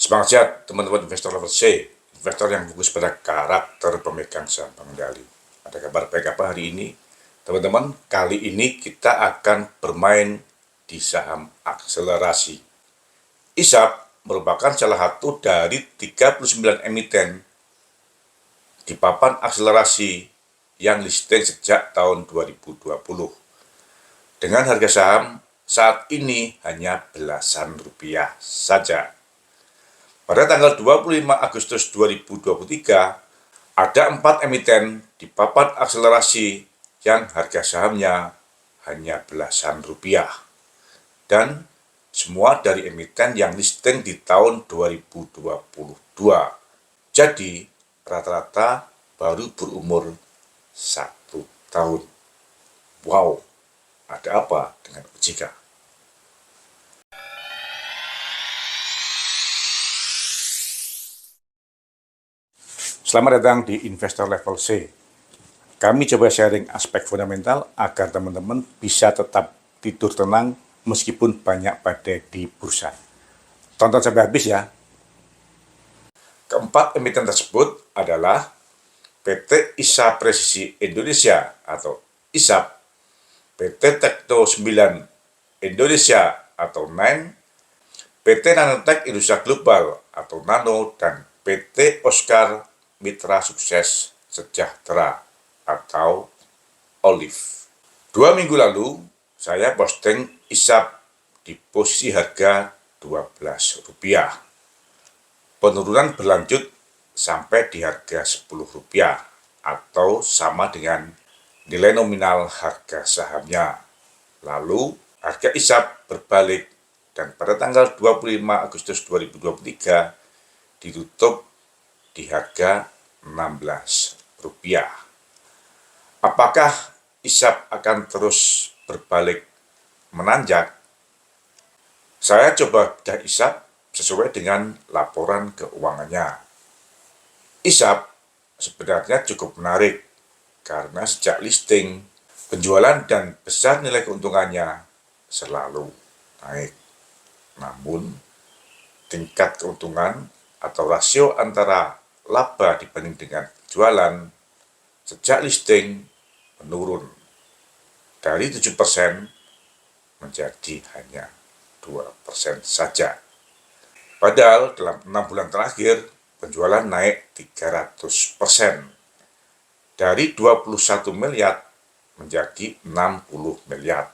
Semangat sehat teman-teman investor level C, investor yang fokus pada karakter pemegang saham pengendali. Ada kabar baik apa hari ini? Teman-teman, kali ini kita akan bermain di saham akselerasi. ISAP merupakan salah satu dari 39 emiten di papan akselerasi yang listing sejak tahun 2020. Dengan harga saham saat ini hanya belasan rupiah saja. Pada tanggal 25 Agustus 2023, ada 4 emiten di papan akselerasi yang harga sahamnya hanya belasan rupiah. Dan semua dari emiten yang listing di tahun 2022. Jadi, rata-rata baru berumur 1 tahun. Wow, ada apa dengan OJK? Selamat datang di Investor Level C. Kami coba sharing aspek fundamental agar teman-teman bisa tetap tidur tenang meskipun banyak badai di bursa. Tonton sampai habis ya. Keempat emiten tersebut adalah PT ISA Presisi Indonesia atau ISAP, PT Tekno 9 Indonesia atau NINE, PT Nanotech Indonesia Global atau Nano, dan PT Oscar Mitra Sukses Sejahtera atau Olive. 2 minggu lalu, saya posting ISAP di posisi harga Rp12. Penurunan berlanjut sampai di harga Rp10 atau sama dengan nilai nominal harga sahamnya. Lalu, harga ISAP berbalik dan pada tanggal 25 Agustus 2023 ditutup di harga Rp16. Apakah ISAP akan terus berbalik menanjak? Saya coba bedah ISAP sesuai dengan laporan keuangannya. ISAP sebenarnya cukup menarik karena sejak listing, penjualan dan besar nilai keuntungannya selalu naik. Namun, tingkat keuntungan atau rasio antara laba dibanding dengan jualan sejak listing menurun dari 7% menjadi hanya 2% saja. Padahal dalam 6 bulan terakhir penjualan naik 300%. Dari 21 miliar menjadi 60 miliar.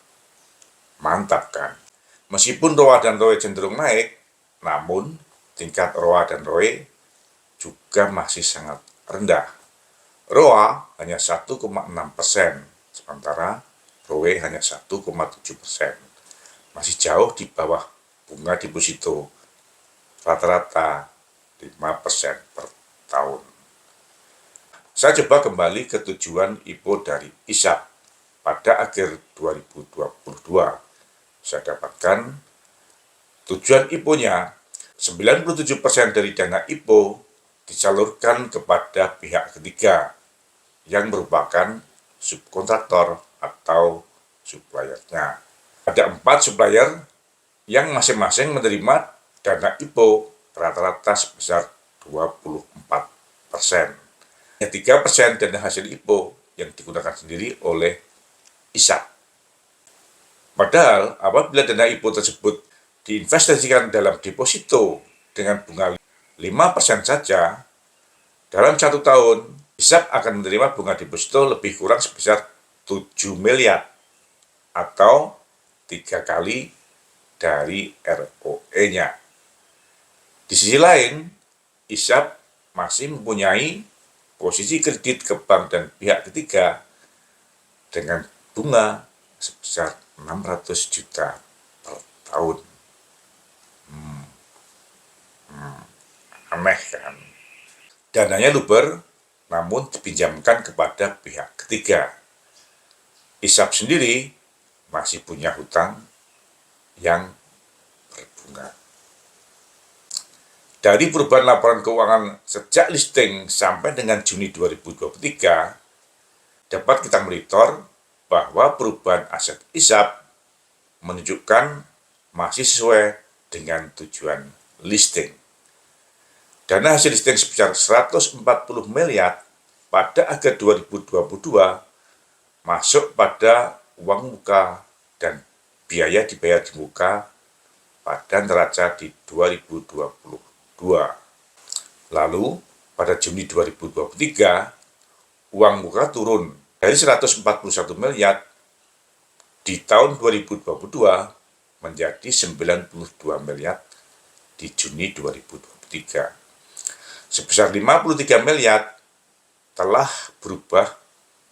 Mantap kan? Meskipun ROA dan ROE cenderung naik, namun tingkat ROA dan ROE juga masih sangat rendah. ROA hanya 1,6%, sementara ROE hanya 1,7%. Masih jauh di bawah bunga deposito rata-rata 5% per tahun. Saya coba kembali ke tujuan IPO dari ISAP pada akhir 2022. Saya dapatkan tujuan IPO-nya 97% dari dana IPO disalurkan kepada pihak ketiga yang merupakan subkontraktor atau suppliernya. Ada 4 supplier yang masing-masing menerima dana IPO rata-rata sebesar 24%. 3% dana hasil IPO yang digunakan sendiri oleh ISAP. Padahal apabila dana IPO tersebut diinvestasikan dalam deposito dengan bunga 5% saja, dalam 1 tahun, ISAP akan menerima bunga deposito lebih kurang sebesar 7 miliar atau 3 kali dari ROE-nya. Di sisi lain, ISAP masih mempunyai posisi kredit ke bank dan pihak ketiga dengan bunga sebesar 600 juta per tahun. Aneh kan? Dananya luber, namun dipinjamkan kepada pihak ketiga. ISAP sendiri masih punya hutang yang berbunga. Dari perubahan laporan keuangan sejak listing sampai dengan Juni 2023, dapat kita monitor bahwa perubahan aset ISAP menunjukkan masih sesuai dengan tujuan listing. Dana hasil listing sebesar 140 miliar pada akhir 2022 masuk pada uang muka dan biaya dibayar di muka pada neraca di 2022. Lalu, pada Juni 2023, uang muka turun dari 141 miliar di tahun 2022 menjadi 92 miliar di Juni 2023. Sebesar 53 miliar telah berubah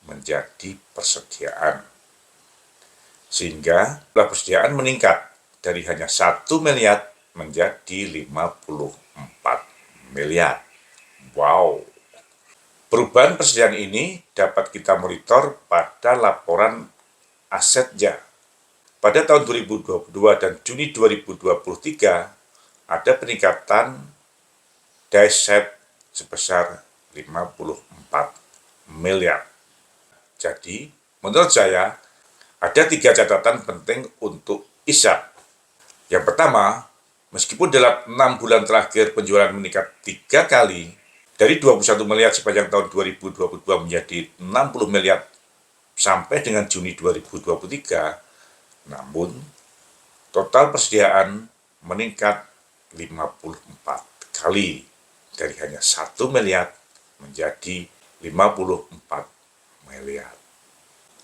menjadi persediaan. Sehingga persediaan meningkat dari hanya 1 miliar menjadi 54 miliar. Wow. Perubahan persediaan ini dapat kita monitor pada laporan asetnya. Pada tahun 2022 dan Juni 2023 ada peningkatan daset sebesar 54 miliar. Jadi, menurut saya ada 3 catatan penting untuk ISAP. Yang pertama, meskipun dalam 6 bulan terakhir penjualan meningkat 3 kali, dari 21 miliar sepanjang tahun 2022 menjadi 60 miliar sampai dengan Juni 2023, namun total persediaan meningkat 54 kali, dari hanya 1 miliar menjadi 54 miliar.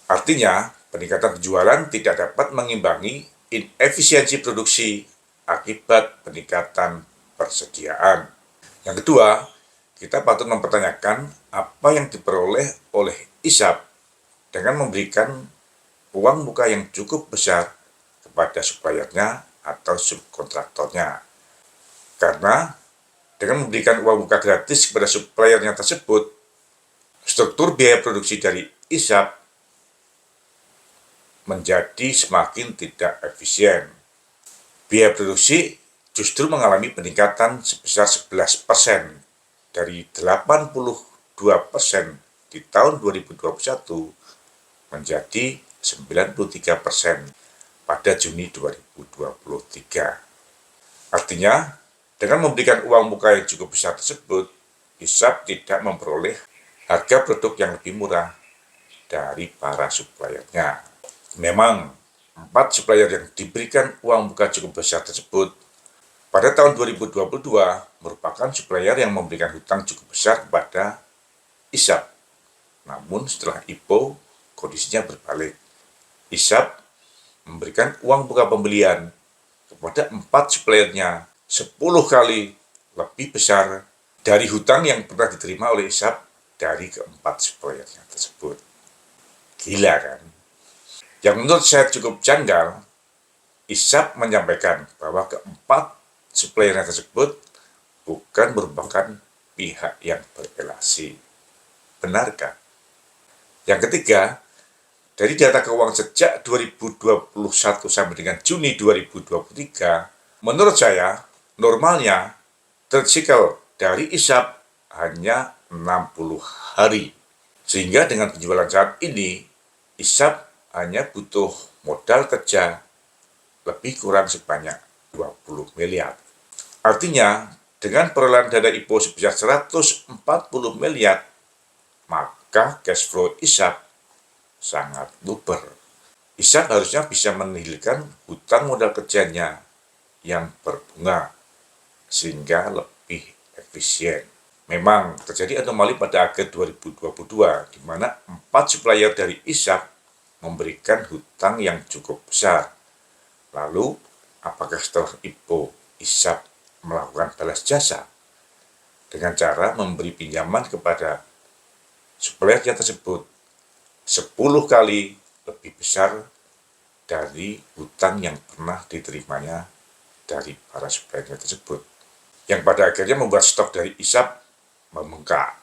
Artinya, peningkatan penjualan tidak dapat mengimbangi inefisiensi produksi akibat peningkatan persediaan. Yang kedua, kita patut mempertanyakan apa yang diperoleh oleh ISAP dengan memberikan uang muka yang cukup besar kepada suppliernya atau subkontraktornya. Karena dengan memberikan uang muka gratis kepada suppliernya tersebut, struktur biaya produksi dari ISAP menjadi semakin tidak efisien. Biaya produksi justru mengalami peningkatan sebesar 11%. Dari 82% di tahun 2021 menjadi 93% pada Juni 2023. Artinya, dengan memberikan uang muka yang cukup besar tersebut, ISAP tidak memperoleh harga produk yang lebih murah dari para suppliernya. Memang, 4 supplier yang diberikan uang muka cukup besar tersebut pada tahun 2022 merupakan supplier yang memberikan hutang cukup besar kepada ISAP. Namun setelah IPO, kondisinya berbalik. ISAP memberikan uang muka pembelian kepada 4 suppliernya 10 kali lebih besar dari hutang yang pernah diterima oleh ISAP dari keempat suppliernya tersebut. Gila kan? Yang menurut saya cukup janggal, ISAP menyampaikan bahwa keempat suppliernya tersebut bukan merupakan pihak yang berrelasi. Benarkah? Yang ketiga, dari data keuangan sejak 2021 sampai dengan Juni 2023, menurut saya normalnya trade cycle dari ISAP hanya 60 hari. Sehingga dengan penjualan saat ini, ISAP hanya butuh modal kerja lebih kurang sebanyak 20 miliar. Artinya, dengan perolehan dana IPO sebesar 140 miliar, maka cash flow ISAP sangat luber. ISAP harusnya bisa menihilkan hutang modal kerjanya yang berbunga, sehingga lebih efisien. Memang terjadi anomali pada akhir 2022, di mana 4 supplier dari ISAP memberikan hutang yang cukup besar. Lalu, apakah setelah IPO ISAP melakukan balas jasa dengan cara memberi pinjaman kepada suppliernya tersebut 10 kali lebih besar dari hutang yang pernah diterimanya dari para suppliernya tersebut, yang pada akhirnya membuat stok dari ISAP membengkak.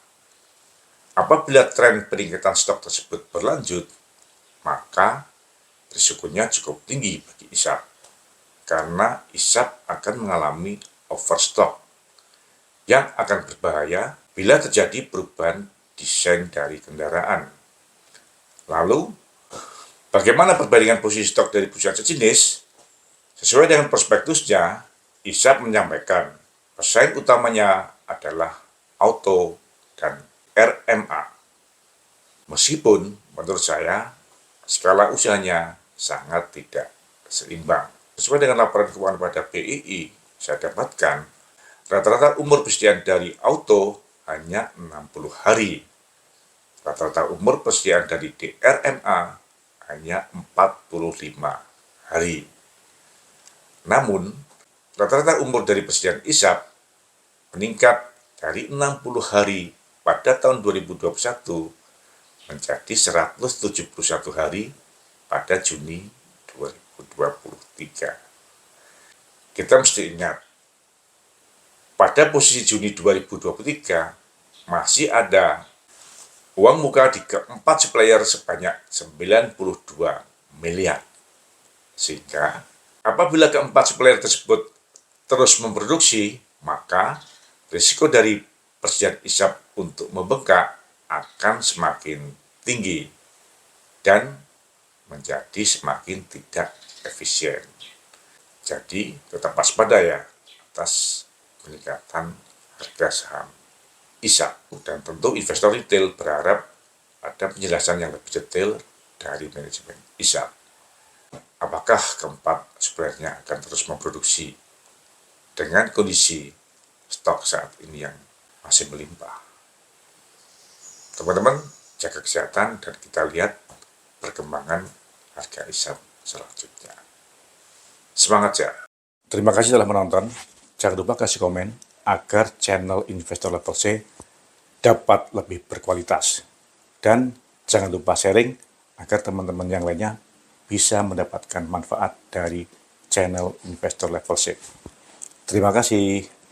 Apabila tren peningkatan stok tersebut berlanjut, maka risikonya cukup tinggi bagi ISAP, karena ISAP akan mengalami overstock yang akan berbahaya bila terjadi perubahan desain dari kendaraan. Lalu, bagaimana perbandingan posisi stok dari perusahaan sejenis? Sesuai dengan prospektusnya, ISAP menyampaikan pesaing utamanya adalah auto dan RMA. Meskipun menurut saya skala usahanya sangat tidak seimbang. Sesuai dengan laporan keuangan pada BII, saya dapatkan rata-rata umur persediaan dari auto hanya 60 hari. Rata-rata umur persediaan dari DRMA hanya 45 hari. Namun, rata-rata umur dari persediaan ISAP meningkat dari 60 hari pada tahun 2021 menjadi 171 hari pada Juni 2023. Kita mesti ingat, pada posisi Juni 2023 masih ada uang muka di keempat supplier sebanyak 92 miliar. Sehingga apabila keempat supplier tersebut terus memproduksi, maka risiko dari persediaan ISAP untuk membengkak akan semakin tinggi dan menjadi semakin tidak efisien. Jadi tetap waspada ya atas peningkatan harga saham ISAP. Dan tentu investor retail berharap ada penjelasan yang lebih detail dari manajemen ISAP. Apakah keempat suppliernya akan terus memproduksi dengan kondisi stok saat ini yang masih melimpah? Teman-teman, jaga kesehatan dan kita lihat perkembangan harga ISAP selanjutnya. Semangat ya! Terima kasih telah menonton. Jangan lupa kasih komen agar channel Investor Level C dapat lebih berkualitas. Dan jangan lupa sharing agar teman-teman yang lainnya bisa mendapatkan manfaat dari channel Investor Level C. Terima kasih.